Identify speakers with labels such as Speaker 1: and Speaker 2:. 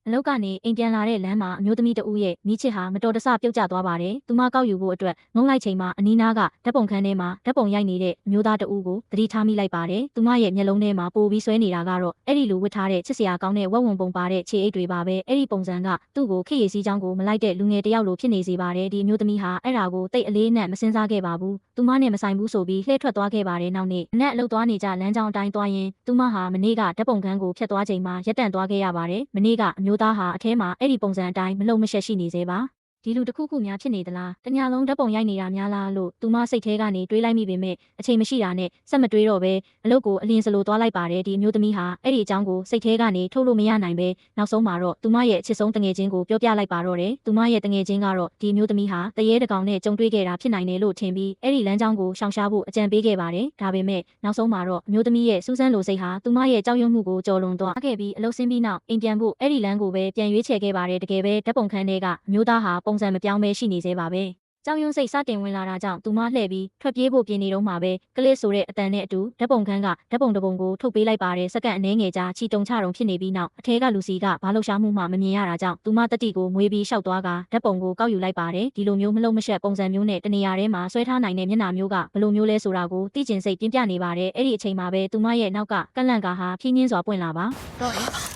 Speaker 1: အလောက်ကနေအိမ်ပြန်လာတဲ့လမ်းမှာအမျိုးသမီးတဦးရဲ့မိချစ်ဟာမတော်တဆပြုတ်ကျသွားပါတယ်။သူမကောက်ယူဖို့အတွက်ငုံလိုက်ချိန်မှာအနီးနားကဓာတ်ပုံခန်းထဲမှာဓာတ်ပုံရိုက်နေတဲ့အမျိုးသားတဦးကိုသတိထားမိလိုက်ပါတယ်။သူမရဲ့မျက်လုံးထဲမှာပိုပြီးဆွဲနေတာကတော့အဲ့ဒီလိုဝတ်ထားတဲ့ချစ်စရာကောင်းတဲ့ဝက်ဝံပုံပါတဲ့ခြေအိတ်တွေပါပဲ။အဲ့ဒီပုံစံကသူ့ကိုခေရည်စည်းချောင်းကိုမလိုက်တဲ့လူငယ်တယောက်လိုဖြစ်နေစေပါတယ်။ဒီအမျိုးသမီးဟာအဲ့ဒါကိုတိတ်အလေးနဲ့မစင်စားခဲ့ပါဘူး။သူမနဲ့မဆိုင်ဘူးဆိုပြီးလှည့်ထွက်သွားခဲ့ပါတယ်။နောက်နေ့အနက်အလုပ်သွားနေကြလမ်းကြောင်းအတိုင်းသွားရင်သူမဟာမနေ့ကဓာတ်ပုံခန်းကိုဖျက်သွားချိန်မှာရပ်တန့်သွားခဲ့ရပါတယ်။မနေ့ကအမျိုးသားဟာအထဲမှာအဲ့ဒီပုံစံအတိုင်းမလုံမရှက်ရှိနေသေးပါဒီလူတစ်ခုခုများဖြစ်နေသလားတညာလုံးဓာတ်ပုံရိုက်နေတာများလားလို့သူမစိတ်ထဲကနေတွေးလိုက်မိပေမဲ့အချိန်မရှိတာနဲ့စက်မတွေးတော့ပဲအလုပ်ကိုအလင်းစလိုသွားလိုက်ပါတယ်ဒီအမျိုးသမီးဟာအဲ့ဒီအကြောင်းကိုစိတ်ထဲကနေထုတ်လို့မရနိုင်ပဲနောက်ဆုံးမှာတော့သူမရဲ့အချစ်ဆုံးတငယ်ချင်းကိုပြောပြလိုက်ပါတော့တယ်သူမရဲ့တငယ်ချင်းကတော့ဒီအမျိုးသမီးဟာတရေတကောင်နဲ့ကြုံတွေ့ခဲ့တာဖြစ်နိုင်တယ်လို့ထင်ပြီးအဲ့ဒီလမ်းကြောင်းကိုရှောင်ရှားဖို့အကြံပေးခဲ့ပါတယ်ဒါပေမဲ့နောက်ဆုံးမှာတော့အမျိုးသမီးရဲ့စူးစမ်းလိုစိတ်ဟာသူမရဲ့ကြောက်ရွံ့မှုကိုကျော်လွန်သွားခဲ့ပြီးအလုပ်ဆင်းပြီးနောက်အိမ်ပြန်ဖို့အဲ့ဒီလမ်းကိုပဲပြန်ရွေးချယ်ခဲ့ပါတယ်တကယ်ပဲဓာတ်ပုံခန်းထဲကအမျိုးသားဟာပုံစံမပြောင်းပဲရှိနေသေးပါပဲကြောင်ယွန်းစိတ်စတင်ဝင်လာတာကြောင့်သူမလှည့်ပြီးထွက်ပြေးဖို့ပြင်နေတော့မှာပဲကလစ်ဆိုတဲ့အတန်နဲ့အတူဓာတ်ပုံခန်းကဓာတ်ပုံတစ်ပုံကိုထုတ်ပေးလိုက်ပါတယ်စက္ကန့်အနည်းငယ်ကြာချီတုံချတုံဖြစ်နေပြီးနောက်အထဲကလူစီကဘာလှုပ်ရှားမှုမှမမြင်ရတာကြောင့်သူမတတိကိုမွေးပြီးရှောက်သွားကဓာတ်ပုံကိုကောက်ယူလိုက်ပါတယ်ဒီလိုမျိုးမလုံးမရှက်ပုံစံမျိုးနဲ့တနေရာထဲမှာဆွဲထားနိုင်တဲ့မျက်နှာမျိုးကဘယ်လိုမျိုးလဲဆိုတာကိုသိကျင်စိတ်ပြင်းပြနေပါတယ်အဲ့ဒီအချိန်မှာပဲသူမရဲ့နောက်ကကန့်လန့်ကာဟာဖြင်းညင်းစွာပွင့်လာပါတော့